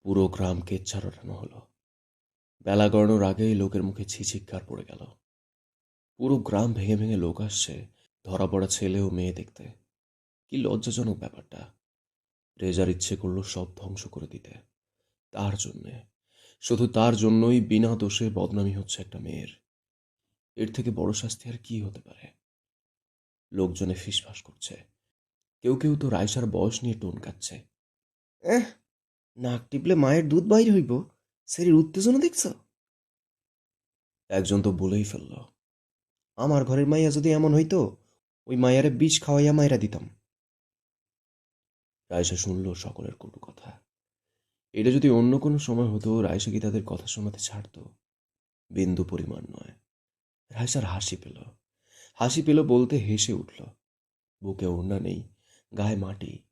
পুরো গ্রাম কেচ্ছা রটানো হলো। বেলা গড়ানোর আগেই লোকের মুখে ছিচিৎকার পড়ে গেল। পুরো গ্রাম ভেঙে ভেঙে লোক আসছে ধরা পড়া ছেলে ও মেয়ে দেখতে। কি লজ্জাজনক ব্যাপারটা। রেজার ইচ্ছে করলো সব ধ্বংস করে দিতে। তার জন্যে, শুধু তার জন্যই বিনা দোষে বদনামি হচ্ছে একটা মেয়ের। এর থেকে বড় শাস্তি আর কি হতে পারে? লোকজনে ফিসফাস করছে। কেউ কেউ তো রাইসার বয়স নিয়ে টোন কাটছে। এহ, নাক টিপলে মায়ের দুধ বাইর হইব, শরীর উত্তেজনা দেখছ? একজন তো বলেই ফেলল। আমার ঘরের মাইয়া যদি এমন হইতো, ওই মাইয়ারে বিষ খাওয়াইয়া মাইরা দিতাম। রাইসা শুনল সকলের কটু কথা। এটা যদি অন্য কোনো সময় হতো, রাইসা কি তাদের কথা শোনাতে ছাড়তো? বিন্দু পরিমাণ নয়। রাইসার হাসি পেল। হাসি পেল বলতে হেসে উঠল। বুকে ওড়না নেই, গায়ে মাটি,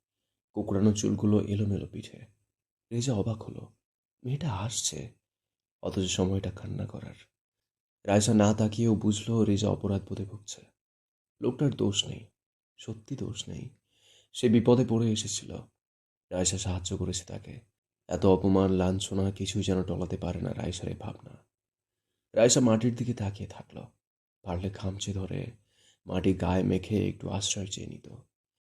কুকড়ানো চুলগুলো এলোমেলো পিঠে। রেজা অবাক হলো। মেয়েটা হাসছে, অথচ সময়টা কান্না করার। রাইসা না তাকিয়েও বুঝলো রেজা অপরাধ বোধে ভুগছে। লোকটার দোষ নেই, সত্যি দোষ নেই। সে বিপদে পড়ে এসেছিল। রাইসা সাহায্য করেছে তাকে। এত অপমান লাঞ্ছনা কিছুই যেন টলাতে পারে না রাইসার এই ভাবনা। রাইসা মাটির দিকে তাকিয়ে থাকলো। পারলে খামচে ধরে মাটি গায়ে মেখে একটু আশ্রয় চেয়ে নিত।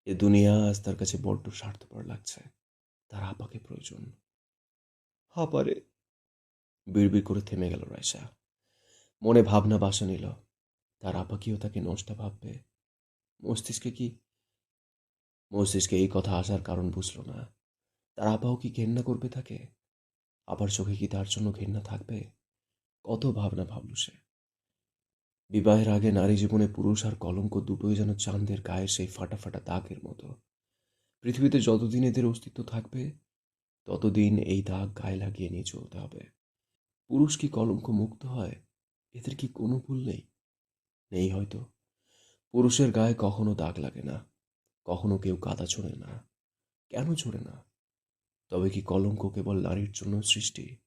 এ দুনিয়া আজ তার কাছে বড্ড স্বার্থপর লাগছে। তার আপাকে প্রয়োজন। হাপারে। বিড়বিড় করে থেমে গেল রাইসা। মনে ভাবনা বাসা নিল। তার আপা কিও তাকে নষ্ট ভাববে? মস্তিষ্কে কি মস্তিষ্কে এই কথা আসার কারণ বুঝলো না। তার আপাও কি ঘেন্না করবে তাকে? আপার চোখে কি তার জন্য ঘেন্না থাকবে? কত ভাবনা ভাবল সে। বিবাহের আগে নারী জীবনে পুরুষ আর কলঙ্ক দুটোই যেন চাঁদের গায়ে সেই ফাটা ফাটা দাগের মতো। পৃথিবীতে যতদিন এদের অস্তিত্ব থাকবে, ততদিন এই দাগ গায়ে লাগিয়ে নিয়ে চলতে হবে। পুরুষ কি কলঙ্ক মুক্ত হয়? এদের কি কোনো ভুল নেই? নেই হয়তো। পুরুষের গায়ে কখনো দাগ লাগে না, কখনো কেউ কাদা ছোড়ে না। কেন ছোড়ে না? তবে কি কলঙ্ক কেবল নারীর জন্য সৃষ্টি?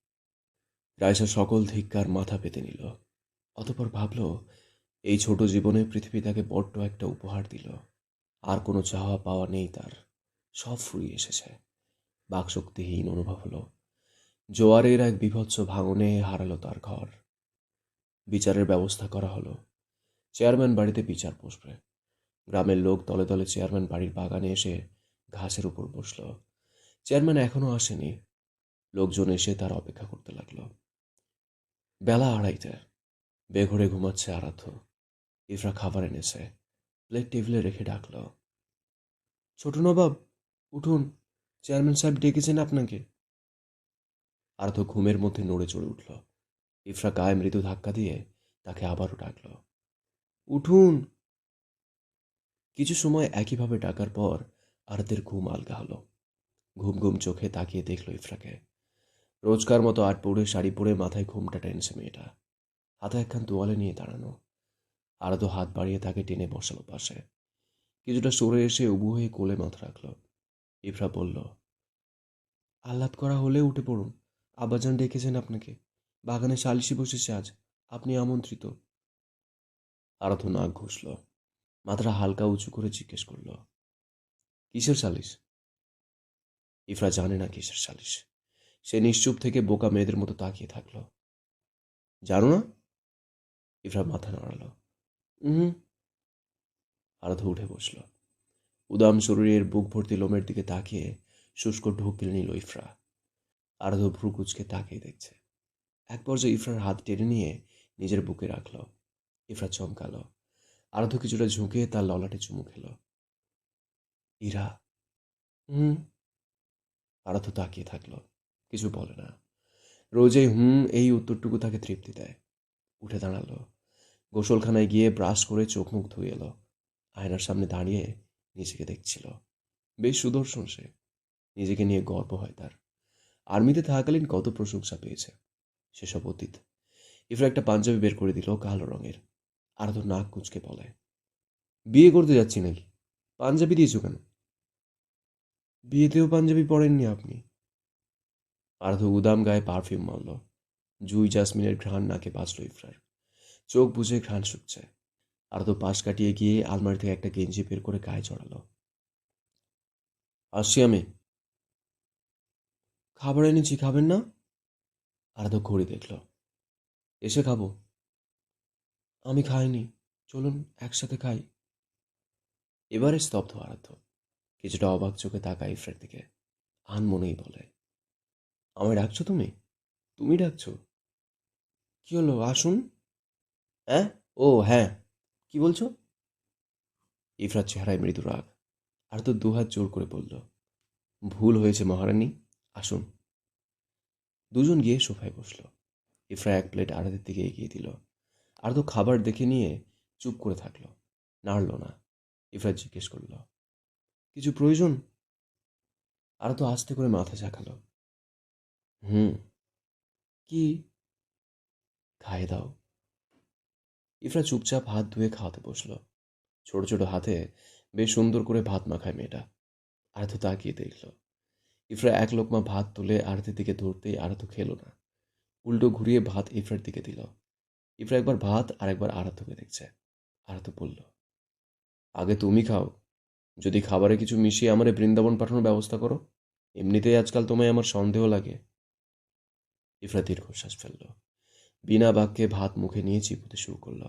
রাইসা সকল ধিক্কার মাথা পেতে নিল। অতঃপর ভাবল, এই ছোট জীবনে পৃথিবী তাকে বড্ড একটা উপহার দিল। আর কোনো চাওয়া পাওয়া নেই তার। সব ফুরিয়ে এসেছে। বাকশক্তিহীন অনুভব হলো। জোয়ারের এক বীভৎস ভাঙনে হারালো তার ঘর। বিচারের ব্যবস্থা করা হলো। চেয়ারম্যান বাড়িতে বিচার বসবে। গ্রামের লোক দলে দলে চেয়ারম্যান বাড়ির বাগানে এসে ঘাসের উপর বসল। চেয়ারম্যান এখনো আসেনি। লোকজন এসে তার অপেক্ষা করতে লাগলো। বেলা 2:30। বেঘরে ঘুমাচ্ছে আরাধ্য। ইফরা খাবার এনেছে, প্লেট টেবিলে রেখে ডাকল। ছোট নবাব, উঠুন, চেয়ারম্যান সাহেব ডেকেছেন আপনাকে। আরাধ্য ঘুমের মধ্যে নড়ে চড়ে উঠল। ইফরা গায়ে মৃদু ধাক্কা দিয়ে তাকে আবারও ডাকল। উঠুন। কিছু সময় একইভাবে ডাকার পর আরাধ্যের ঘুম আলগা হলো। ঘুম ঘুম চোখে তাকিয়ে দেখল ইফরাকে। রোজকার মতো আট পৌড়ে শাড়ি পরে মাথায় ঘুমটা টেনেছে মেয়েটা। হাতে একখান তোয়ালে নিয়ে দাঁড়ানো। আরাধ্য হাত বাড়িয়ে তাকে টেনে বসালো পাশে। কিছুটা সরে এসে উবু হয়ে কোলে মাথা রাখল। ইফরা বলল, আহ্লাদ করা হলে উঠে পড়ুন। আব্বাজান ডেকেছেন আপনাকে। বাগানে সালিশি বসেছে আজ, আপনি আমন্ত্রিত। আরাধ্য নাক ঘুষল। মাথাটা হালকা উঁচু করে জিজ্ঞেস করল, কিসের সালিশ? ইফরা জানে না কিসের সালিশ। সে নিশ্চুপ থেকে বোকা মেয়েদের মতো তাকিয়ে থাকল। জানো না? ইফরা মাথা নাড়ালো। হুম। আরাধ্য উঠে বসল। উদাম শরীরের বুক ভর্তি লোমের দিকে তাকিয়ে শুষ্ক ঢোক গিলে নিল ইফরা। আরাধ্য ভ্রু কুচকে তাকিয়ে দেখছে। এক পর্যায়ে ইফরার হাত টেনে নিয়ে নিজের বুকে রাখল। ইফরা চমকালো। আরাধ্য কিছুটা ঝুঁকে তার ললাটে চুমু খেল। ইরা। হুম। আরাধ্য তাকিয়ে থাকলো, কিছু বলে না। রোজই হুম এই উত্তরটুকু তাকে তৃপ্তি দেয়। উঠে দাঁড়ালো। গোসলখানায় গিয়ে ব্রাশ করে চোখ মুখ ধুয়ে এলো। আয়নার সামনে দাঁড়িয়ে নিজেকে দেখছিল। বেশ সুদর্শন সে। নিজেকে নিয়ে গর্ব হয় তার। আর্মিতে থাকাকালীন কত প্রশংসা পেয়েছে। সেসব অতীত। ইফরা একটা পাঞ্জাবি বের করে দিল, কালো রঙের। আরাধ্য নাক কুঁচকে বলে, বিয়ে করতে যাচ্ছি নাকি? পাঞ্জাবি দিয়েছো কেন? বিয়েতেও পাঞ্জাবি পরেননি আপনি? আরাধ্য উদাম গায়ে পারফিউম মারল। জুই জাসমিনের ঘ্রাণ নাকে বাজল ইফরার। চোখ বুঝে ঘ্রাণ শুকছে। আরাধ্য পাশ কাটিয়ে গিয়ে আলমারি থেকে একটা গেঞ্জি বের করে গায়ে চড়ালো। আসছি আমি। খাবার এনেছি, খাবেন না? আরাধ্য ঘড়ি দেখল। এসে খাবো। আমি খাইনি, চলুন একসাথে খাই। এবারে স্তব্ধ আরাধ্য। কিছুটা অবাক চোখে তাকায় ইফরার দিকে। আনমনেই বলে, আমায় ডাকছো তুমি? তুমি ডাকছো? কি হলো, আসুন। হ্যাঁ? ও হ্যাঁ, কি বলছো? ইফরার চেহারায় মৃদু রাগ। আরাধ্য দুহাত জোর করে বলল, ভুল হয়েছে মহারানী, আসুন। দুজন গিয়ে সোফায় বসল। ইফরা এক প্লেট আরাধ্যের দিকে এগিয়ে দিল। আরাধ্য খাবার দেখে নিয়ে চুপ করে থাকলো, নাড়ল না। ইফরা জিজ্ঞেস করল, কিছু প্রয়োজন? আরাধ্য আস্তে করে মাথা ঝাঁকালো। হুম। কি? খাইয়ে দাও। ইফরা চুপচাপ হাত ধুয়ে খাওয়াতে বসলো। ছোট ছোট হাতে বেশ সুন্দর করে ভাত মাখায় মেয়েটা। আরাধ্য তাকিয়ে দেখল। ইফরা এক লোকমা ভাত তুলে আরাধ্যের দিকে ধরতেই আরাধ্য খেলো না। উল্টো ঘুরিয়ে ভাত ইফরার দিকে দিল। ইফরা একবার ভাত আর একবার আরাধ্যকে দেখছে। আরাধ্য বলল, আগে তুমি খাও। যদি খাবারে কিছু মিশিয়ে আমারে বৃন্দাবন পাঠানোর ব্যবস্থা করো। এমনিতেই আজকাল তোমায় আমার সন্দেহ লাগে। ইফরা দীর্ঘশ্বাস ফেলল। বিনা বাক্যে ভাত মুখে নিয়ে চিবোতে শুরু করলো।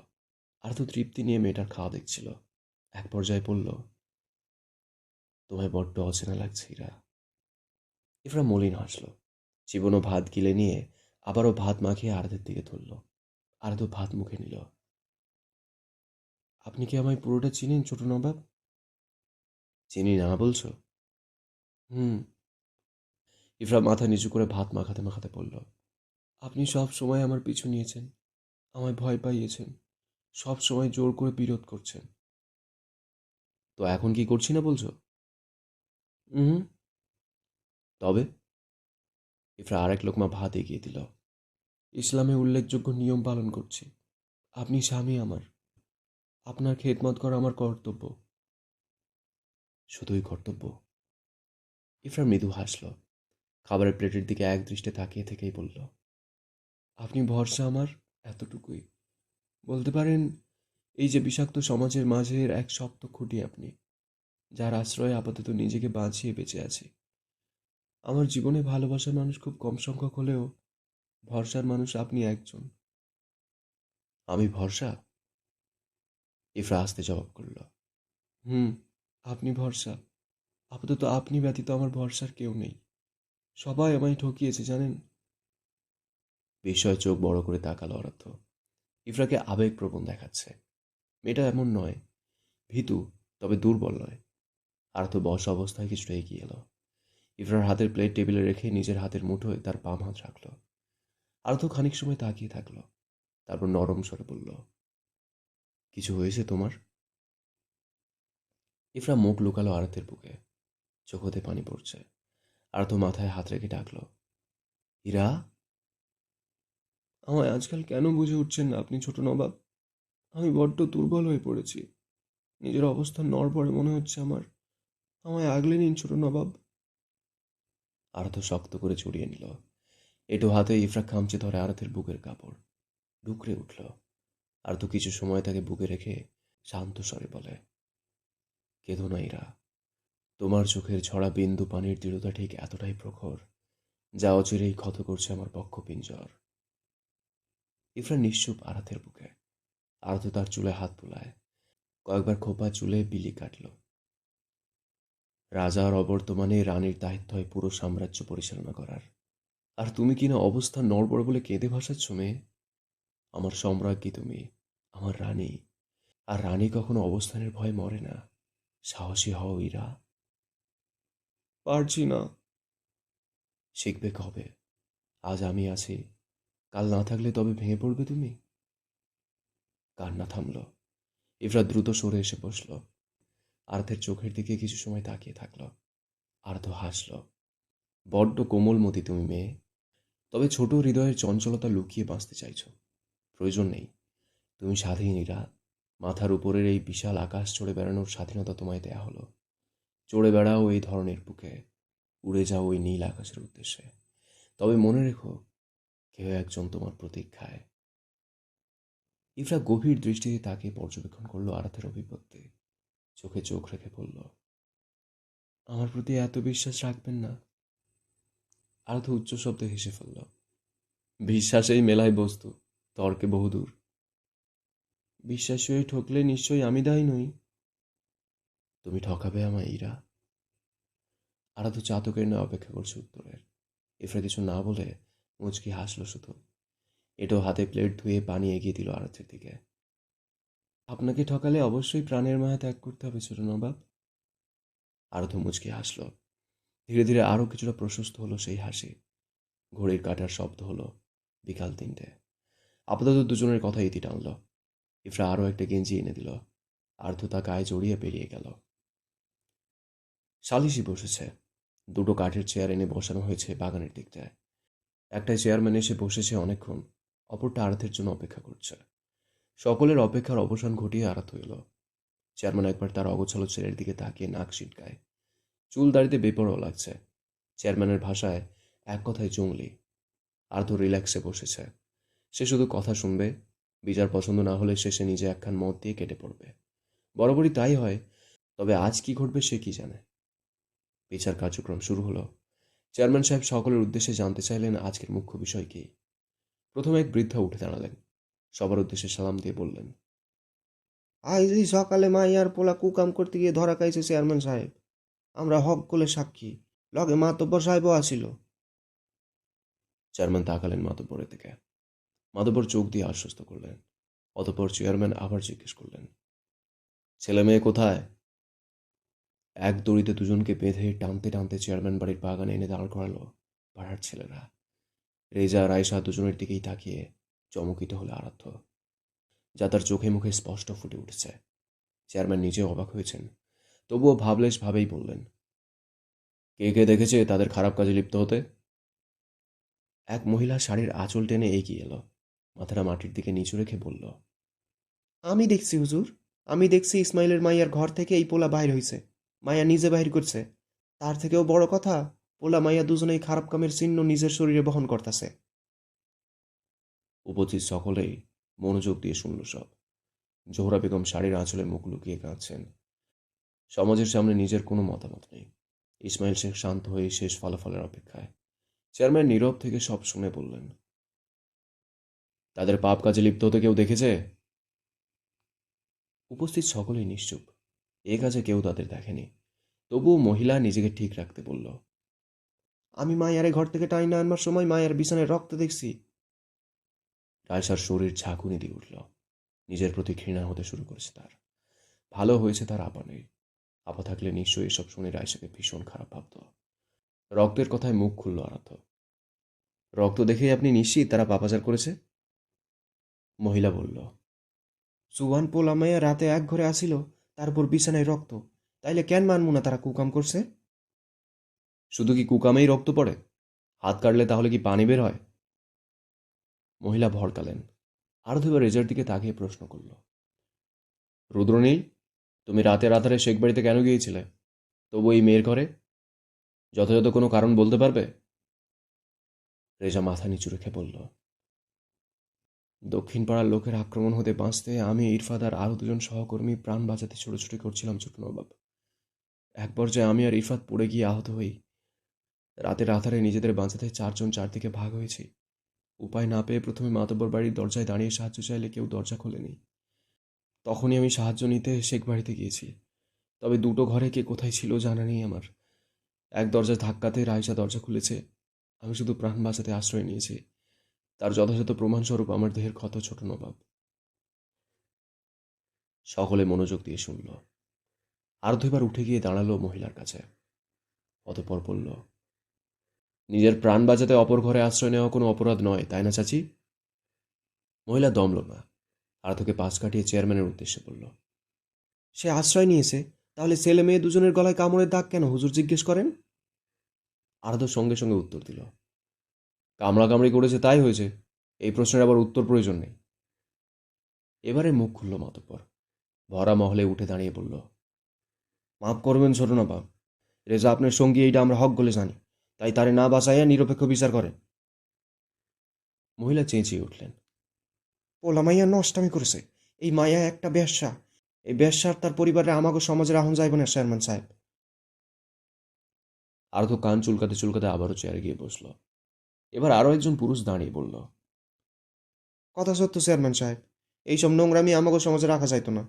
আরাধ্য তৃপ্তি নিয়ে মেয়েটার খাওয়া দেখছিল। এক পর্যায়ে বলল, তোমায় বড্ড অচেনা লাগছে ইরা। ইফরা মলিন হাসল। চিবনো ভাত গিলে নিয়ে আবারও ভাত মাখিয়ে আরাধ্যের দিকে ধরল। আরাধ্য ভাত মুখে নিল। আপনি কি আমায় পুরোটা চিনেন, ছোট নবাব? চিনি না বলছো? হুম। ইফরা মাথা নিচু করে ভাত মাখাতে মাখাতে বলল, আপনি সব সময় আমার পিছু নিয়েছেন, আমায় ভয় পাইয়েছেন, সব সময় জোর করে বিরোধ করছেন। তো এখন কি করছি না বলছো? হুম। তবে? ইফরা আরেক লোকমা ভাত এগিয়ে দিল। ইসলামে উল্লেখযোগ্য নিয়ম পালন করছি। আপনি স্বামী আমার, আপনার খেদমত করা আমার কর্তব্য। শুধুই কর্তব্য? ইফরা মৃদু হাসল। খাবারের প্লেটের দিকে এক দৃষ্টে তাকিয়ে থেকেই বলল, আপনি ভরসা আমার, এতটুকুই। বলতে পারেন এই যে বিষাক্ত সমাজের মাঝের এক শক্ত খুঁটি আপনি, যার আশ্রয়ে আপাতত নিজেকে বাঁচিয়ে বেঁচে আছি। আমার জীবনে ভালোবাসার মানুষ খুব কম সংখ্যক হলেও ভরসার মানুষ আপনি একজন। আমি ভরসা? ইফরা আস্তে জবাব করল, হুম, আপনি ভরসা। আপাতত আপনি ব্যতীত আমার ভরসার কেউ নেই। সবাই আমায় ঠকিয়েছে, জানেন। বিস্ময়ে চোখ বড় করে তাকালো আরাধ্য। ইফরাকে আবেগপ্রবণ দেখাচ্ছে। মেয়েটা এমন নয়, ভীতু, তবে দুর্বল নয়। আরাধ্য বসা অবস্থায় কিছুটা এগিয়ে এলো। ইফরার হাতের প্লেট টেবিলে রেখে নিজের হাতের মুঠোয় তার বাম হাত রাখল। আরাধ্য খানিক সময় তাকিয়ে থাকলো। তারপর নরম স্বরে বলল, কিছু হয়েছে তোমার? ইফরা মুখ লুকালো আরাধ্যের বুকে। চোখ হতে পানি পড়ছে। আরাধ্য মাথায় হাত রেখে ডাকল, ইরা। আমায় আজকাল কেন বুঝে উঠছেন না আপনি, ছোট নবাব? আমি বড্ড দুর্বল হয়ে পড়েছি। নিজের অবস্থা নড়বড়ে মনে হচ্ছে আমার। আমায় আগলে নিন, ছোট নবাব। আরাধ্য শক্ত করে জড়িয়ে নিল। এটো হাতে ইফরা খামচে ধরে আরাধ্যের বুকের কাপড়। ডুকরে উঠল। আরাধ্য কিছু সময় তাকে বুকে রেখে শান্ত স্বরে বলে, কেঁদো না ইরা। তোমার চোখের ঝরা বিন্দু পানির দৃঢ়তা ঠিক এতটাই প্রখর, যা অচিরেই ক্ষত করছে আমার বক্ষপিঞ্জর। ইফরা নিশ্চুপ আরাধ্যের বুকে। আরাধ্য তার চুলে হাত বুলায়। কয়েকবার খোপা চুলে বিলি কাটল। রাজার অবর্তমানে রানীর দায়িত্ব হয় পুরো সাম্রাজ্য পরিচালনা করার। আর তুমি কিনা অবস্থা নড়বড় বলে কেঁদে ভাসাচ্ছ মেয়ে। আমার সম্রাজ্ঞী তুমি, আমার রানী। আর রানী কখনো অবস্থানের ভয়ে মরে না। সাহসী হও ইরা। পারছি না। শিখবে কবে? আজ আমি আছি, কাল না থাকলে তবে ভেঙে পড়বে তুমি। কান্না থামল। ইফরা দ্রুত সরে এসে বসল। আর্থের চোখের দিকে কিছু সময় তাকিয়ে থাকল। আর্থ হাসল। বড্ড কোমলমতি তুমি মেয়ে। তবে ছোট হৃদয়ের চঞ্চলতা লুকিয়ে বাঁচতে চাইছ। প্রয়োজন নেই। তুমি স্বাধীনীরা। মাথার উপরের এই বিশাল আকাশ চড়ে বেড়ানোর স্বাধীনতা তোমায় দেয়া হলো। চড়ে বেড়াও এই ধরনের বুকে, উড়ে যাও ওই নীল আকাশের উদ্দেশ্যে। তবে মনে রেখো, কেউ একজন তোমার প্রতীক্ষায়। ইফরা গভীর দৃষ্টিতে তাকে পর্যবেক্ষণ করলো আরাতের অভিব্যক্তি। চোখে চোখ রেখে বলল, আমার প্রতি এত বিশ্বাস রাখবেন না। আরাধ্য উচ্চ শব্দে হেসে ফেলল। বিশ্বাসেই মেলায় বস্তু, তর্কে বহুদূর। বিশ্বাস হয়ে ঠকলে নিশ্চয়ই আমি দায়ী নই। তুমি ঠকাবে আমায়, ইরা? আরাধ্য চাতকের নয় অপেক্ষা করছে উত্তরের। ইফরা কিছু না বলে মুচকি হাসলো শুধু। এটাও হাতে প্লেট ধুয়ে পানি এগিয়ে দিল আরাধ্যের দিকে। আপনাকে ঠকালে অবশ্যই প্রাণের মায়া ত্যাগ করতে হবে ছোট নবাব। আরাধ্য মুচকি হাসল। ধীরে ধীরে আরও কিছুটা প্রশস্ত হলো সেই হাসি। ঘড়ির কাঁটার শব্দ হলো বিকাল 3টে। আপাতত দুজনের কথা ইতি টানল। ইফরা আরও একটা গেঞ্জি এনে দিল। আরাধ্য তা গায়ে জড়িয়ে বেরিয়ে গেল। সালিশি বসেছে। দুটো কাঠের চেয়ার এনে বসানো হয়েছে বাগানের দিকটায়। একটায় চেয়ারম্যান এসে বসেছে অনেকক্ষণ, অপরটা আরাধ্যের জন্য অপেক্ষা করছে। সকলের অপেক্ষার অবসান ঘটিয়ে আরাধ্য এলো। চেয়ারম্যান একবার তার অগোছালো ছেলের দিকে তাকিয়ে নাক সিটকায়। চুল দাড়িতে বেপরোয়া লাগছে। চেয়ারম্যানের ভাষায় এক কথায় জঙ্গলি। আরাধ্য রিল্যাক্সে বসেছে। সে শুধু কথা শুনবে। বিচার পছন্দ না হলে শেষে নিজে একখান মদ দিয়ে কেটে পড়বে। বরাবরই তাই হয়, তবে আজ কি ঘটবে সে কি জানে। বিচার কার্যক্রম শুরু হলো। চেয়ারম্যান সাহেব সকলের উদ্দেশ্যে জানতে চাইলেন আজকের মুখ্য বিষয় কি। প্রথমে এক বৃদ্ধা উঠে দাঁড়ালেন। সবার উদ্দেশ্যে সালাম দিয়ে বললেন, আজ এই সকালে মাইয়ার পোলা কুকাম করতে গিয়ে ধরা খাইছে চেয়ারম্যান সাহেব। আমরা হক করে সাক্ষী, লগে মাতব্বর সাহেবও আসিল। চেয়ারম্যান তাকালেন মাতব্বরের দিকে। মাতব্বর চোখ দিয়ে আশ্বস্ত করলেন। অতঃপর চেয়ারম্যান আবার জিজ্ঞেস করলেন, ছেলে মেয়ে কোথায়? এক দড়িতে দুজনকে বেঁধে টানতে টানতে চেয়ারম্যান বাড়ির বাগানে এনে দাঁড় করালো পাড়ার ছেলেরা। রেজা আর আয়েশা দুজনের দিকেই তাকিয়ে চমকিত হলে আরাধ্য, যা তার চোখে মুখে স্পষ্ট ফুটে উঠেছে। চেয়ারম্যান নিজেও অবাক হয়েছেন, তবুও ভাবলেশ ভাবেই বললেন, কে কে দেখেছে তাদের খারাপ কাজে লিপ্ত হতে? এক মহিলা শাড়ির আঁচল টেনে এগিয়ে এলো। মাথাটা মাটির দিকে নিচু রেখে বলল, আমি দেখছি হুজুর, আমি দেখছি ইসমাইলের মাইয়ার ঘর থেকে এই পোলা বাইর হইছে। মাইয়া নিজে বাহির করছে। তার থেকেও বড় কথা, পোলা মাইয়া দুজনেই খারাপ কামের চিহ্ন নিজের শরীরে বহন করতেছে। উপস্থিত সকলেই মনোযোগ দিয়ে শুনল সব। জোহরা বেগম শাড়ির আঁচলে মুখ লুকিয়ে কাঁদছেন। সমাজের সামনে নিজের কোনো মতামত নেই। ইসমাইল শেখ শান্ত হয়ে শেষ ফলাফলের অপেক্ষায়। চেয়ারম্যান নীরব থেকে সব শুনে বললেন, তাদের পাপ কাজে লিপ্ত হতে কেউ দেখেছে? উপস্থিত সকলেই নিশ্চুপ। এ কাজে কেউ তাদের দেখেনি। তবুও মহিলা নিজেকে ঠিক রাখতে বলল, আমি মাইয়ারে ঘর থেকে টাইনা আনবার সময় মায়ের বিছানায় রক্ত দেখছি। রায়সার শরীর ঝাঁকুনি দিয়ে উঠল। নিজের প্রতি ঘৃণা হতে শুরু করেছে তার। ভালো হয়েছে তার আপা নেই। আপা থাকলে নিশ্চয়ই এসব শুনে রায়সাকে ভীষণ খারাপ ভাবত। রক্তের কথায় মুখ খুলল আরাধ্য। রক্ত দেখেই আপনি নিশ্চিত তারা পাপাচার করেছে? মহিলা বলল, সুবান পোলা মাইয়া রাতে এক ঘরে আসিল, তারপর বিছানায় রক্ত। তাইলে কেন মানমু না তারা কুকাম করছে? শুধু কি কুকামেই রক্ত পড়ে? হাত কাটলে তাহলে কি পানি বের হয়? মহিলা ভড়কালেন। আরো দুবার রেজার দিকে তাকিয়ে প্রশ্ন করল, রুদ্রনীল, তুমি রাতের আধারে শেখ বাড়িতে কেন গিয়েছিলে? তবু এই মেয়ের ঘরে যথাযথ কোনো কারণ বলতে পারবে? রেজা মাথা নিচু রেখে বলল, দক্ষিণ পাড়ার লোকের আক্রমণ হতে বাঁচতে আমি, ইরফাদ আর আরও দুজন সহকর্মী প্রাণ বাঁচাতে ছোটাছুটি করছিলাম ছোট নবাব। এক পর্যায়ে আমি আর ইরফাদ পড়ে গিয়ে আহত হই। রাতের আধারে নিজেদের বাঁচাতে চারজন চারদিকে ভাগ হয়েছি। উপায় না পেয়ে প্রথমে মাতব্বর বাড়ির দরজায় দাঁড়িয়ে সাহায্য চাইলে কেউ দরজা খোলেনি। তখনই আমি সাহায্য নিতে শেখ বাড়িতে গিয়েছি। তবে দুটো ঘরে কে কোথায় ছিল জানা নেই আমার। এক দরজা ধাক্কাতে রায়সা দরজা খুলেছে। আমি শুধু প্রাণ বাঁচাতে আশ্রয় নিয়েছি। তার যথাযথ প্রমাণস্বরূপ আমার দেহের ক্ষত ছোট নবাব। সকলে মনোযোগ দিয়ে শুনল। আর দুইবার উঠে গিয়ে দাঁড়ালো মহিলার কাছে। অতঃপর বলল, নিজের প্রাণ বাঁচাতে অপর ঘরে আশ্রয় নেওয়া কোনো অপরাধ নয়, তাই না চাচি? মহিলা দমল না। আর্থকে পাশ কাটিয়ে চেয়ারম্যানের উদ্দেশ্যে বলল, সে আশ্রয় নিয়েছে, তাহলে ছেলে মেয়ে দুজনের গলায় কামড়ের দাগ কেন হুজুর জিজ্ঞেস করেন? আর্ধ সঙ্গে সঙ্গে উত্তর দিল, কামড়াকামড়ি করেছে তাই হয়েছে। এই প্রশ্নের আবার উত্তর প্রয়োজন নেই। এবারে মুখ খুলল মাতব্বর। ভরা মহলে উঠে দাঁড়িয়ে বলল, মাফ করবেন ছোট নবাব, রেজা আপনার সঙ্গী, এইটা আমরা হক বলে জানি, তাই তারে না বাঁচাইয়া নিরপেক্ষ বিচার করেন। মহিলা চেঁচিয়ে উঠলেন, পোলা মাইয়া নষ্টামি করেছে। এই মাইয়া একটা বেশ্যা। এই বেশ্যার তার পরিবারে আমাগো সমাজের আহন যাইব না চেয়ারম্যান সাহেব। আরত কান চুলকাতে চুলকাতে আবারও চেয়ারে গিয়ে বসল। এবার আরও একজন পুরুষ দাঁড়িয়ে বলল, কথা সত্য চেয়ারম্যান সাহেব, এইসব নোংরামি আমাকে সমাজে রাখা যাইতো না।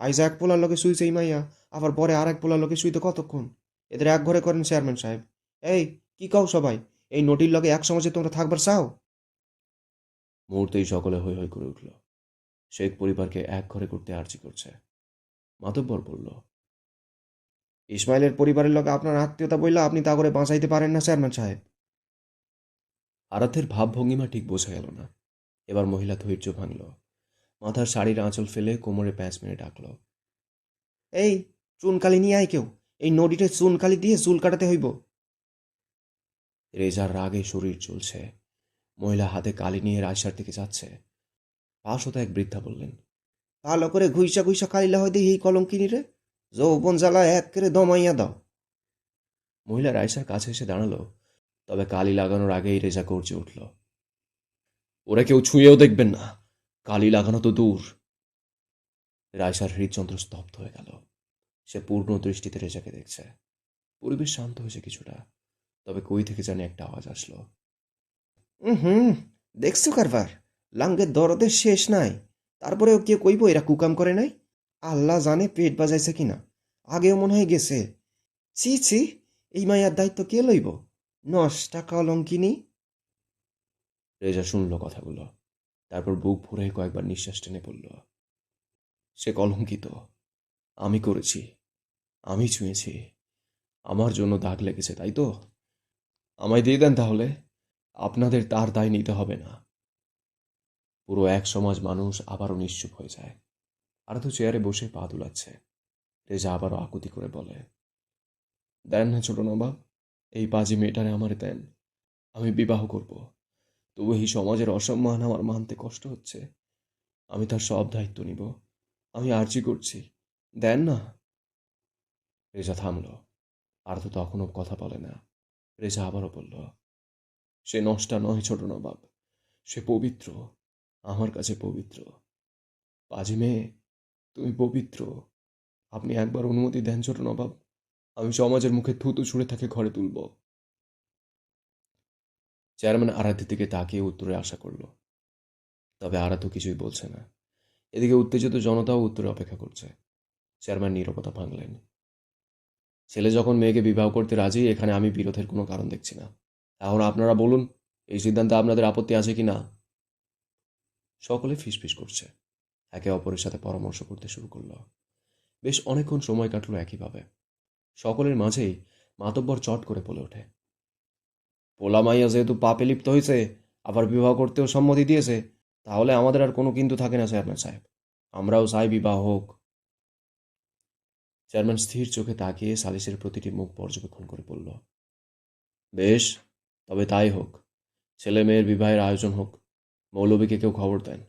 আইজা এক পোলার লোকে শুইছে এই মাইয়া, আবার পরে আর এক পোলার লোকে শুইতে কতক্ষণ? এদের এক ঘরে করেন চেয়ারম্যান সাহেব। এই, কি কও সবাই? এই নটির লগে এক সমাজে তোমরা থাকবার চাও? মুহূর্তেই সকলে হৈ হৈ করে উঠল। শেখ পরিবারকে এক ঘরে করতে আর্জি করছে। মাতব্বর বলল, ইসমাইলের পরিবারের লগে আপনার আত্মীয়তা বইলা আপনি তা করে বাঁচাইতে পারেন না চেয়ারম্যান সাহেব। আরাধ্যের ভাবভঙ্গিমা ঠিক বোঝা গেল না। এবার মহিলা ধৈর্য ভাঙল। মাথার শাড়ির আঁচল ফেলে কোমরে প্যাঁচ মেরে ডাকল, এই, চুনকালি নিয়ে আয় কেউ। এই নদীতে চুনকালি দিয়ে চুল কাটাতে হইব। রেজার রাগে শরীর চলছে। মহিলা হাতে কালি নিয়ে রায়সার দিকে যাচ্ছে। পাশ হতে এক বৃদ্ধা বললেন, ভালো করে ঘুইসা ঘুইসা কালিলা হয় দেখি এই কলঙ্কিনি রে। যৌবন জ্বালা এক করে দমাইয়া দাও। মহিলা রায়সার কাছে এসে দাঁড়ালো। তবে কালি লাগানোর আগেই রেজা গর্জে উঠল, ওরা কেউ ছুঁয়েও দেখবেন না, কালি লাগানো তো দূর। রায়সার হৃদযন্ত্র স্তব্ধ হয়ে গেল। সে পূর্ণ দৃষ্টিতে রেজাকে দেখছে। পরিবেশ শান্ত হয়েছে কিছুটা, তবে কই থেকে জানি একটা আওয়াজ আসলো। হুম, দেখছো কারবার, লাঙ্গের দরদের শেষ নাই। তারপরেও কে কইব এরা কুকাম করে নাই? আল্লাহ জানে পেট বাজাইছে কিনা। আগেও মনে হয় গেছে। ছি ছি, এই মাইয়ার দায়িত্ব কে লইব? নষ্টা কলঙ্কিনী। রেজা শুনল কথাগুলো, তারপর বুক ভরে কয়েকবার নিঃশ্বাস টেনে পড়ল, সে কলঙ্কিত। আমি করেছি, আমি ছুঁয়েছি, আমার জন্য দাগ লেগেছে, তাই তো? আমায় দিয়ে দেন তাহলে, আপনাদের তার দায় নিতে হবে না। পুরো এক সমাজ মানুষ আবারও নিশ্চুপ হয়ে যায়। আর তো চেয়ারে বসে পা দুলাচ্ছে। রেজা আবারও আকুতি করে বলে, দেন না ছোট নবাব, এই পাজি মেয়েটারে আমারে দেন। আমি বিবাহ করব। তবু এই সমাজের অসম্মান আমার মানতে কষ্ট হচ্ছে। আমি তার সব দায়িত্ব নিব। আমি আর্জি করছি, দেন না। রেজা থামল। আর তো তখনও কথা বলে না। রেজা আবারও বলল, সে নষ্টা নয় ছোট নবাব, সে পবিত্র, আমার কাছে পবিত্র। পাজি মেয়ে, তুমি পবিত্র। আপনি একবার অনুমতি দেন ছোট নবাব, আমি সমাজের মুখে থুতু ছুঁড়ে তাকে ঘরে তুলব। চেয়ারম্যান আরাধ্যের দিকে তাকিয়ে উত্তরে আশা করল, তবে আরাধ্য কিছুই বলছে না। এদিকে উত্তেজিত জনতাও উত্তরে অপেক্ষা করছে। চেয়ারম্যান নীরবতা ভাঙলেন। ছেলে যখন মেয়েকে বিবাহ করতে রাজি, এখানে আমি বিরোধের কোনো কারণ দেখছি না। এখন আপনারা বলুন, এই সিদ্ধান্তে আপনাদের আপত্তি আছে কি না? সকলে ফিসফিস করছে, একে অপরের সাথে পরামর্শ করতে শুরু করলো। বেশ অনেকক্ষণ সময় কাটলো একইভাবে। সকলের মাঝেই মাতব্বর চট করে বলে ওঠে, পোলা মাইয়া যেহেতু পাপে লিপ্ত হয়েছে, আবার বিবাহ করতেও সম্মতি দিয়েছে, তাহলে আমাদের আর কোনো কিন্তু থাকে না চেয়ারম্যান সাহেব। আমরাও চাই বিবাহ হোক। চেয়ারম্যান স্থির চোখে তাকিয়ে সালিসের প্রতিটি মুখ পর্যবেক্ষণ করে বলল, বেশ, তবে তাই হোক। ছেলে মেয়ের বিবাহের আয়োজন হোক। মৌলবীকে কেউ খবর দেন।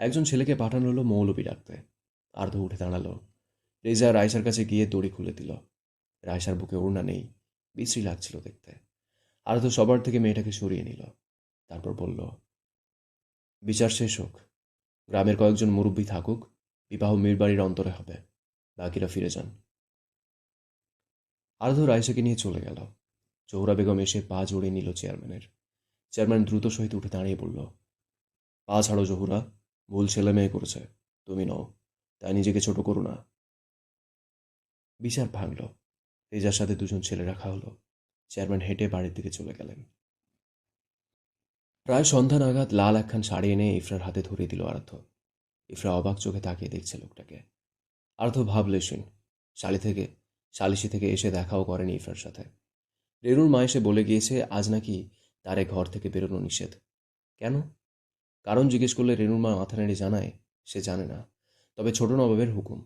একজন ছেলেকে পাঠানো হলো মৌলবী ডাকতে। আর্ধ উঠে দাঁড়ালো। রেজা রাইসার কাছে গিয়ে দড়ি খুলে দিল। রাইসার বুকে ওড়না নেই, বিশ্রী লাগছিল দেখতে। আর্ধ সবার থেকে মেয়েটাকে সরিয়ে নিল। তারপর বলল, বিচার শেষ হোক, গ্রামের কয়েকজন মুরব্বী থাকুক, বিবাহ মীরবাড়ির অন্তরে হবে, বাকিরা ফিরে যান। আর্ধ রাইসাকে নিয়ে চলে গেল। জোহরা বেগম এসে পা জড়িয়ে নিল চেয়ারম্যানের। চেয়ারম্যান দ্রুত সহিত উঠে দাঁড়িয়ে বলল, পা ছাড়ো জহুরা, ভুল ছেলে মেয়ে করেছে, তুমি নও, তাই নিজেকে ছোট করো না। বিচার ভাঙল। রেজার সাথে দুজন ছেলে রাখা হলো। চেয়ারম্যান হেঁটে বাড়ির দিকে চলে গেলেন। প্রায় সন্ধ্যা নাগাদ লাল একখান শাড়ি এনে ইফরার হাতে ধরিয়ে দিল আরাধ্য। ইফরা অবাক চোখে তাকিয়ে দেখছে লোকটাকে। আরাধ্য ভাবলেশীন। সালিশি থেকে এসে দেখাও করেনি ইফরার সাথে। রেনুর মা এসে বলে গিয়েছে আজ নাকি তারে ঘর থেকে বেরোনো নিষেধ। কেন? কারণ জিজ্ঞেস করলে রেনুর মা মাথা নেড়ে জানায় সে জানে না, তবে ছোট নবাবের হুকুম।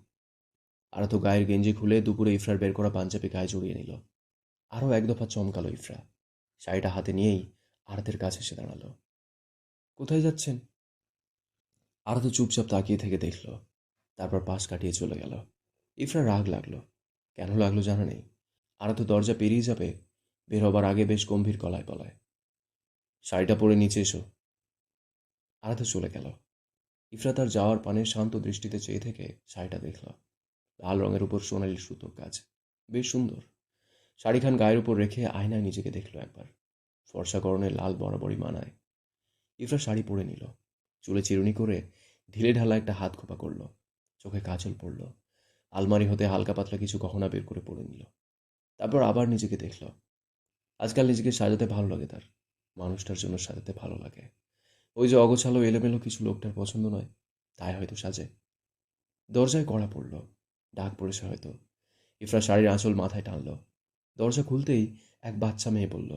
আরাধ্য গায়ের গেঞ্জি খুলে দুপুরে ইফরার বের করা পাঞ্জাবি গায়ে জড়িয়ে নিল। আরও এক দফা চমকালো ইফরা। শাড়িটা হাতে নিয়েই আরাধ্যের কাছে এসে দাঁড়ালো। কোথায় যাচ্ছেন? আরাধ্য চুপচাপ তাকিয়ে থেকে দেখল, তারপর পাশ কাটিয়ে চলে গেল। ইফরা রাগ লাগলো। কেন লাগলো জানা নেই। আরাধ্য দরজা পেরিয়ে যাবে, বের হবার আগে বেশ গম্ভীর গলায় বলায়, শাড়িটা পরে নিচে এসো। আরাধ্য চলে গেল। ইফরা তার যাওয়ার পানে শান্ত দৃষ্টিতে চেয়ে থেকে শাড়িটা দেখল। লাল রঙের উপর সোনালি সুতোর কাজ, বেশ সুন্দর। শাড়িখান গায়ের উপর রেখে আয়নায় নিজেকে দেখল একবার। ফর্সা গরনে লাল বরাবরই মানায়। ইফরা শাড়ি পরে নিল, চুলে চিরুনি করে ঢিলে ঢালা একটা হাত খোপা করল, চোখে কাজল পড়ল, আলমারি হতে হালকা পাতলা কিছু গহনা বের করে পরে নিল। তারপর আবার নিজেকে দেখল। আজকাল নিজেকে সাজাতে ভালো লাগে তার, মানুষটার জন্য সাজাতে ভালো লাগে। ওই যে অগোছালো এলোমেলো কিছু লোকটার পছন্দ নয়, তাই হয়তো সাজে। দরজায় কড়া পড়ল, ডাক পড়েছে হয়তো। ইফরা শাড়ির আঁচল মাথায় টানল। দরজা খুলতেই এক বাচ্চা মেয়ে বলল,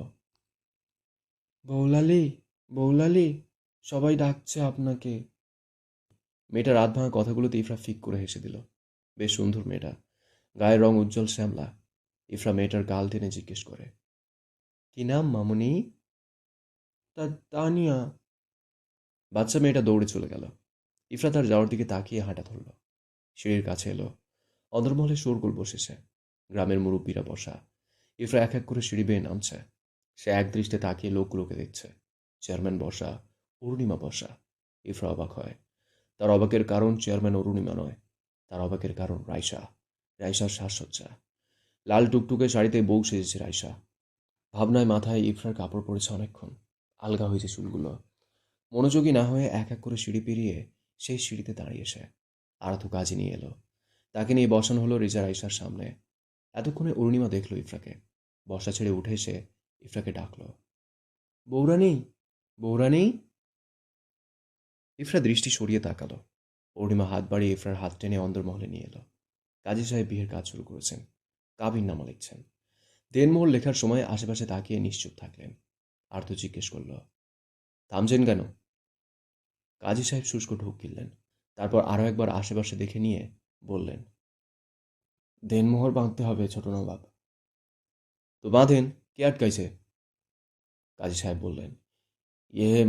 বৌলালি, বৌলালি, সবাই ডাকছে আপনাকে। মেয়েটা রাত ভাঙা কথাগুলোতে ইফরা ফিক করে হেসে দিল। বেশ সুন্দর মেয়েটা, গায়ের রং উজ্জ্বল শ্যামলা। ইফরা মেয়েটার গাল টেনে জিজ্ঞেস করে, কি নাম মামুনি? তানিয়া। বাচ্চা মেয়েটা দৌড়ে চলে গেল। ইফরা তার যাওয়ার দিকে তাকিয়ে হাঁটা ধরল। সিঁড়ির কাছে এলো। অন্দরমহলে শোরগোল বসেছে, গ্রামের মুরব্বীরা বসা। ইফরা এক এক করে সিঁড়ি বেয়ে নামছে। সে এক দৃষ্টে তাকিয়ে লোকগুলোকে দেখছে। চেয়ারম্যান বসা, অরুণিমা বসা। ইফরা অবাক হয়। তার অবাকের কারণ চেয়ারম্যান অরুণিমা নয়, তার অবাকের কারণ রাইসা। রাইসার সাজসজ্জা, লাল টুকটুকে শাড়িতে বউ সেজেছে রাইসা। ভাবনায় মাথায় ইফরার কাপড় পরেছে অনেকক্ষণ, আলগা হয়েছে চুলগুলো। মনোযোগী না হয়ে এক এক করে সিঁড়ি পেরিয়ে সেই সিঁড়িতে দাঁড়িয়ে সে। আরাধু কাজে নিয়ে এলো। তাকে নিয়ে বসানো হলো রেজা রাইসার সামনে। এতক্ষণে অরুণিমা দেখল ইফরাকে। বসা ছেড়ে উঠে এসে ইফরাকে ডাকল, বৌরানি, বৌরানি। ইফরা দৃষ্টি সরিয়ে তাকালো। অরুণিমা হাত বাড়িয়ে ইফরার হাত টেনে অন্দরমহলে নিয়ে এলো। কাজী সাহেব বিয়ের কাজ শুরু করেছেন, কাবিননামা লিখছেন। দেনমোহর লেখার সময় আশেপাশে তাকিয়ে নিশ্চুপ থাকলেন। আর্ত জিজ্ঞেস করল, থামছেন কেন? কাজী সাহেব শুষ্ক ঢোক গিললেন। তারপর আরও একবার আশেপাশে দেখে নিয়ে বললেন, দেনমোহর বাঁধতে হবে ছোট নবাব। তো বাঁধেন, কে আটকাইছে? কাজী সাহেব বললেন,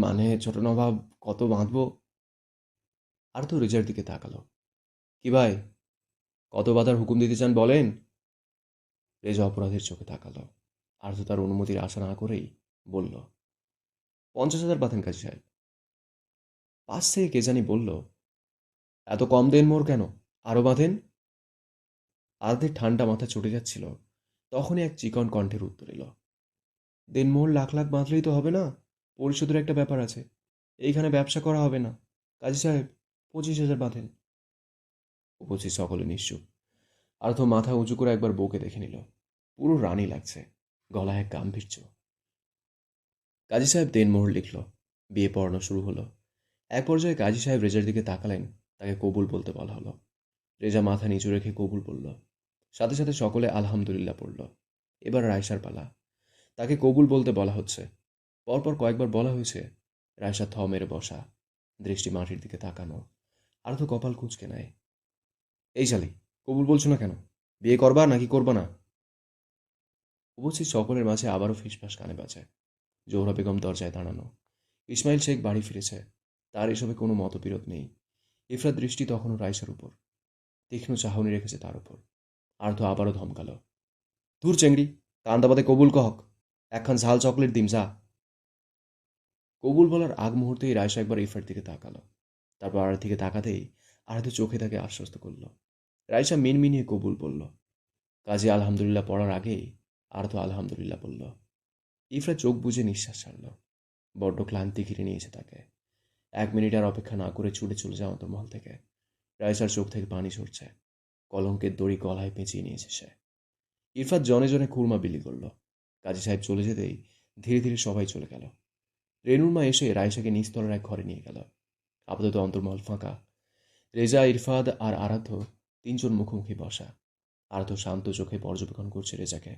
মানে ছোট নবাব, কত বাঁধবো? আর্ত রেজার দিকে তাকালো, কি ভাই, কত বাঁধার হুকুম দিতে চান বলেন? রেজা অপরাধের চোখে তাকালো। আর্ত তার অনুমতির আশা না করেই বলল, 50,000 বাঁধেন কাজী সাহেব। পাশ থেকে কে জানি বলল, এত কম দেন মোর কেন, আরও বাঁধেন। আর্তের ঠান্ডা মাথা চটে যাচ্ছিল, তখনই এক চিকন কণ্ঠের উত্তর এলো, দেনমোহর লাখ লাখ বাঁধলেই তো হবে না, পরিশোধের একটা ব্যাপার আছে। এইখানে ব্যবসা করা হবে না। কাজী সাহেব, 25,000 বাঁধেন। উপস্থিত সকলে নিশ্চুপ। আর্থ মাথা উঁচু করে একবার বউকে দেখে নিল। পুরো রানী লাগছে, গলায় এক গাম্ভীর্য। কাজী সাহেব দেনমোহর লিখল। বিয়ে পড়ানো শুরু হলো। এক পর্যায়ে কাজী সাহেব রেজার দিকে তাকালেন। তাকে কবুল বলতে বলা হলো। রেজা মাথা নিচু রেখে কবুল বলল। সাথে সাথে সকলে আলহামদুলিল্লাহ পড়ল। এবার রায়সার পালা। তাকে কবুল বলতে বলা হচ্ছে। পরপর কয়েকবার বলা হয়েছে। রায়সা থ মেরে বসা, দৃষ্টি মাটির দিকে তাকানো। আর তো কপাল কুঁচকে নেয়। এই শালি, কবুল বলছো না কেন? বিয়ে করবা নাকি করবা না? উপস্থিত সকলের মাঝে আবারও ফিসফাস কানে বাজে। জোহরা বেগম দরজায় দাঁড়ানো। ইসমাইল শেখ বাড়ি ফিরেছে। তার এসবে কোনো মতবিরোধ নেই। ইফরার দৃষ্টি তখনও রাইসার উপর। তীক্ষ্ণ চাহনি রেখেছে তার উপর। আর্থ আবারও ধমকালো, দূর চেংড়ি, কান্দাবাদে কবুল কহক, একখান ঝাল চকলেট দিম যা। কবুল বলার আগ মুহূর্তেই রায়সা একবার ইফরার দিকে তাকালো। তারপর আর দিকে তাকাতেই আর্থ চোখে তাকে আশ্বস্ত করল। রায়সা মিনমিনিয়ে কবুল বলল। কাজী আলহামদুলিল্লাহ পড়ার আগেই আর্থ আলহামদুলিল্লাহ বলল। ইফরা চোখ বুজে নিঃশ্বাস ছাড়ল। বড্ড ক্লান্তি ঘিরে নিয়েছে তাকে। 1 মিনিট আর অপেক্ষা না করে ছুটে চলে যাওয়া অন্তর্মহল থেকে। রাইসার চোখ থেকে পানি ঝরছে। কলঙ্কের দড়ি গলায় পেঁচিয়ে নিয়েছে সে। ইরফাত জনে জনে খুরমা বিলি করল। কাজী সাহেব চলে যেতেই ধীরে ধীরে সবাই চলে গেল। রেনুর মা এসে রাইসাকে নিচতলার এক ঘরে নিয়ে গেল। আপাতত অন্তর্মহল ফাঁকা। রেজা, ইরফাদ আর আরাধ্য 3 জন মুখোমুখি বসা। আরাধ্য শান্ত চোখে পর্যবেক্ষণ করছে রেজাকে।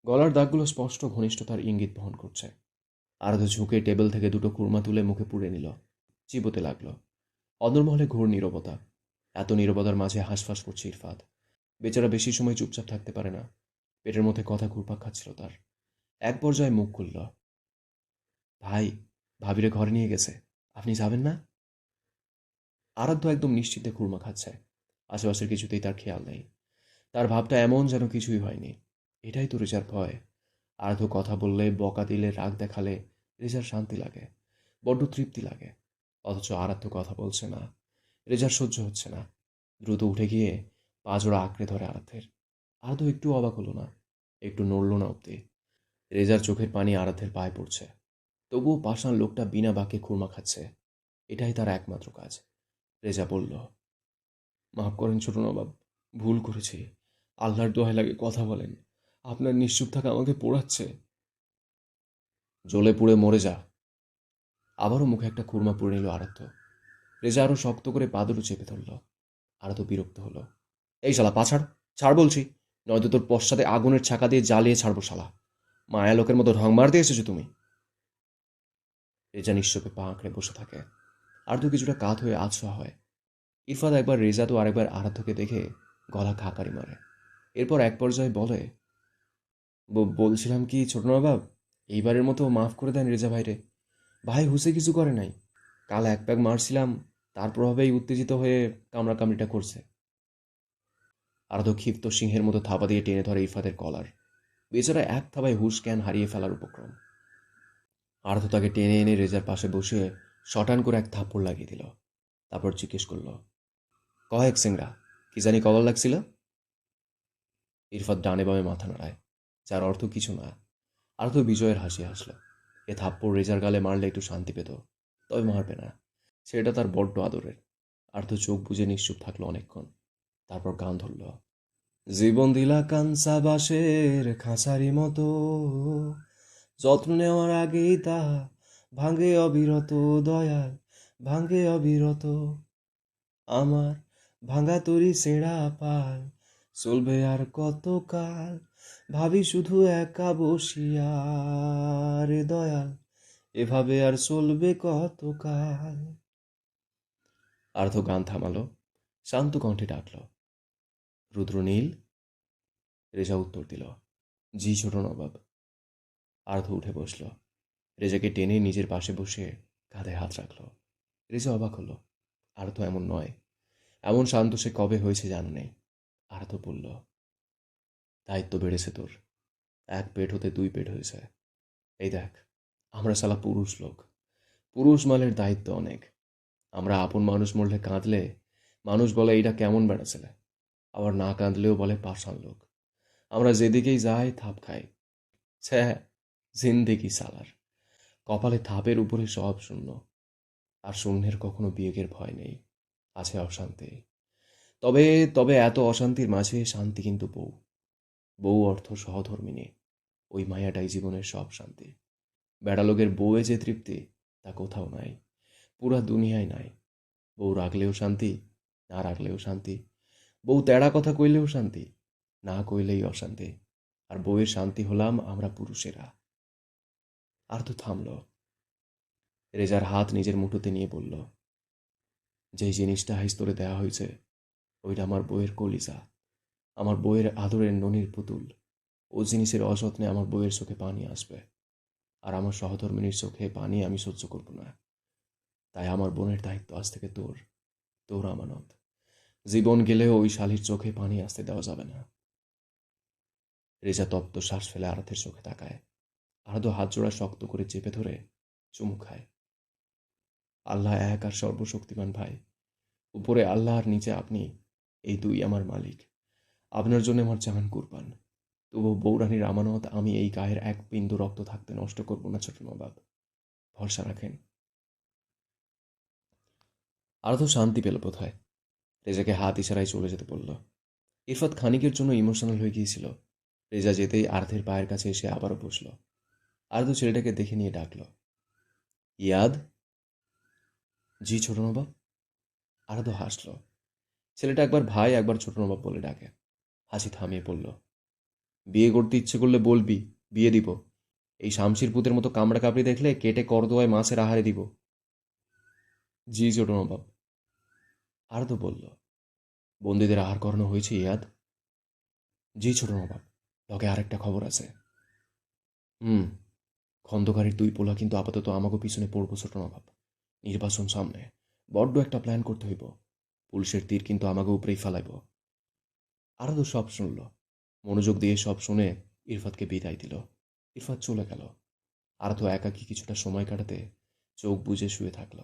গলার দাগগুলো স্পষ্ট ঘনিষ্ঠতার ইঙ্গিত বহন করছে। আরাধ্য ঝুঁকে টেবিল থেকে 2টো খুরমা তুলে মুখে পুড়ে নিল। চিবোতে লাগলো। অন্দরমহলে ঘোর নীরবতা। এত নীরবতার মাঝে হাঁসফাঁস করছে ইরফাত। বেচারা বেশি সময় চুপচাপ থাকতে পারে না। পেটের মধ্যে কথা ঘুরপাক খাচ্ছিল তার। এক পর্যায়ে মুখ খুলল, ভাই, ভাবিরে ঘরে নিয়ে গেছে, আপনি যাবেন না? আরাধ্য একদম নিশ্চিন্তে খুরমা খাচ্ছে। আশেপাশের কিছুতেই তার খেয়াল নেই। তার ভাবটা এমন যেন কিছুই হয়নি। এটাই তো রেজার ভয়। আরাধ্য কথা বললে, বকা দিলে, রাগ দেখালে রেজার শান্তি লাগে, বড্ড তৃপ্তি লাগে। অথচ আরাধ্য কথা বলছে না। রেজার সহ্য হচ্ছে না। দ্রুত উঠে গিয়ে পা জোড়া আঁকড়ে ধরে আরাধ্যের। আরাধ্য একটু অবাক হলো না। একটু নড়ল না অব্দি। রেজার চোখের পানি আরাধ্যের পায়ে পড়ছে। তবুও পাষাণ লোকটা বিনা বাক্যে খুরমা খাচ্ছে। এটাই তার একমাত্র কাজ। রেজা বলল, মাফ করেন ছোট নবাব, ভুল করেছি। আল্লাহর দোহাই লাগে কথা বলেন। আপনার নিশ্চুপ থাকা আমাকে পোড়াচ্ছে। জ্বলে পুড়ে মরে যা। আবারও মুখে একটা খুরমা পুড়ে নিল আরাধ্য। রেজা আরো শক্ত করে পাদুরও চেপে ধরল। আরাধ্য বিরক্ত হলো। এই শালা পাছাড়, ছাড় বলছি, নয়তো তোর পশ্চাতে আগুনের ছাকা দিয়ে জ্বালিয়ে ছাড়বো শালা। মায়া লোকের মতো ঢং মারতে এসেছো তুমি। রেজা নিশ্চোপে পা আঁকড়ে বসে থাকে। আরাধ্য কিছুটা কাত হয়ে আছড়া হয়। ইরফাত একবার রেজা তো আরেকবার আরাধ্যকে দেখে গলা খাকারি মারে। এরপর এক পর্যায়ে বলে, বলছিলাম কি ছোট নবাব, এইবারের মতো মাফ করে দেন রেজা ভাইরে। ভাই হুসে কিছু করে নাই। কাল এক প্যাক মারছিলাম, তার প্রভাবেই উত্তেজিত হয়ে কামড়াকামড়িটা করছে। আরাধ্য ক্ষিপ্ত সিংহের মতো থাপা দিয়ে টেনে ধরে ইরফাতের কলার। বেচারা এক থাবায় হুশ জ্ঞান হারিয়ে ফেলার উপক্রম। আরাধ্য তাকে টেনে এনে রেজার পাশে বসিয়ে শটান করে এক থাপ্পড় লাগিয়ে দিল। তারপর জিজ্ঞেস করল, কয়েক সিংরা, কি জানি কলার লাগছিল? ইরফাত ডানে বামে মাথা নাড়ায়, যার অর্থ কিছু না। আরাধ্য বিজয়ের হাসি হাসল। এ থাপ্পড় রেজার গালে মারলে একটু শান্তি পেত, তবে মারবে না। সেটা তার বড্ড আদরের। আরাধ্য চোখ বুজে নিশ্চুপ থাকলো অনেকক্ষণ। তারপর গান ধরল, জীবন দিলা কাঞ্চা বাঁশের খাঁচারি মতো, যত্ন নেওয়ার আগেই তা ভাঙে অবিরত, দয়াল ভাঙে অবিরত। আমার ভাঙা তরি ছেঁড়া পাল চলবে আর কতকাল, ভাবি শুধু একা বসিয়া রে দয়াল, এভাবে আর চলবে কতকাল। আর্ধ গান থামালো, শান্ত কণ্ঠে ডাকল, রুদ্রনীল। রেজা উত্তর দিল, জি ছোট নবাব। আর্ধ উঠে বসল। রেজাকে টেনে নিজের পাশে বসে কাঁধে হাত রাখল। রেজা অবাক হলো। আর্ধ এমন নয়, এমন শান্ত সে কবে হয়েছে জানা নেই। আর্ধ বলল, দায়িত্ব বেড়েছে তোর। এক পেট হতে দুই পেট হয়েছে। এই দেখ, আমরা শালা পুরুষ লোক। পুরুষ মালের দায়িত্ব অনেক। আমরা আপন মানুষ মরলে কাঁদলে মানুষ বলে এইটা কেমন বেড়া ছেলে, আবার না কাঁদলেও বলে পাষাণ লোক। আমরা যেদিকেই যাই থাপ খাই। ছ্যা, জিন্দেগি সালার। কপালে থাপের উপরে সব শূন্য। আর শূন্যের কখনো বিয়োগের ভয় নেই, আছে অশান্তি। তবে তবে এত অশান্তির মাঝে শান্তি কিন্তু বউ। বউ অর্থ সহধর্মিনী। ওই মায়াটাই জীবনের সব শান্তি। বেড়ালোকের বউয়ে যে তৃপ্তি, তা কোথাও নাই, পুরা দুনিয়ায় নাই। বউ রাখলেও শান্তি, না রাখলেও শান্তি। বউ তেড়া কথা কইলেও শান্তি, না কইলেই অশান্তি। আর বউয়ের শান্তি হলাম আমরা পুরুষেরা। আর তো থামল। রেজার হাত নিজের মুঠোতে নিয়ে বলল, যেই জিনিসটা হাইস্তরে দেয়া হয়েছে, ওইটা আমার বউয়ের কলিজা, আমার বউয়ের আদরের ননির পুতুল। ও জিনিসের অযত্নে আমার বউয়ের চোখে পানি আসবে, আর আমার সহধর্মিনীর চোখে পানি আমি সহ্য করব না। তাই আমার বোনের দায়িত্ব আজ থেকে তোর, তোর আমানত। জীবন গেলেও ওই শালির চোখে পানি আসতে দেওয়া যাবে না। রেজা তপ্ত শ্বাস ফেলে আরাধ্যের চোখে তাকায়। আরাধ্য হাত জোড়া শক্ত করে চেপে ধরে চুমু খায়। আল্লাহ এক আর সর্বশক্তিমান ভাই। উপরে আল্লাহ আর নিচে আপনি, এই দুই আমার মালিক। আপনার জন্য আমার জান কুরবান। তবু বৌরানীর আমানত আমি এই গায়ের এক বিন্দু রক্ত থাকতে নষ্ট করব না ছোট নবাব। ভরসা রাখেন। আরাধ্য শান্তি পেল বোধহয়। রেজাকে হাত ইশারায় চলে যেতে বলল। ইরফাত খানিকের জন্য ইমোশনাল হয়ে গিয়েছিল। রেজা যেতেই আর্ধের পায়ের কাছে এসে আবারও বসল। আর্ধ ছেলেটাকে দেখে নিয়ে ডাকল, ইয়াদ। জি ছোট নবাব। আরাধ্য হাসল। ছেলেটা একবার ভাই একবার ছোট নবাব বলে ডাকে। হাসি থামিয়ে বলল, বিয়ে করতে ইচ্ছে করলে বলবি, বিয়ে দিব। এই শামশির পুতের মতো কামড়া কাপড়ি দেখলে কেটে করদোয়ায় মাছের আহারে দিব। জি ছোট নবাব। আরাধ্য বলল, বন্দীদের আহার করানো হয়েছে ইয়াদ? জি ছোট নবাব, লগে আরেকটা খবর আছে। হুম, খন্দকারের দুই পোলা কিন্তু আপাতত আমাকে পিছনে পড়বো ছোট নবাব। নির্বাচন সামনে, বড্ড একটা প্ল্যান করতে হইব। পুলিশের তীর কিন্তু আমাকে উপরেই ফেলাইব। আরাধ্য সব শুনল, মনোযোগ দিয়ে সব শুনে ইরফাতকে বিদায় দিল। ইরফাত চলে গেল। আরাধ্য একাকী কিছুটা সময় কাটাতে চোখ বুজে শুয়ে থাকলো।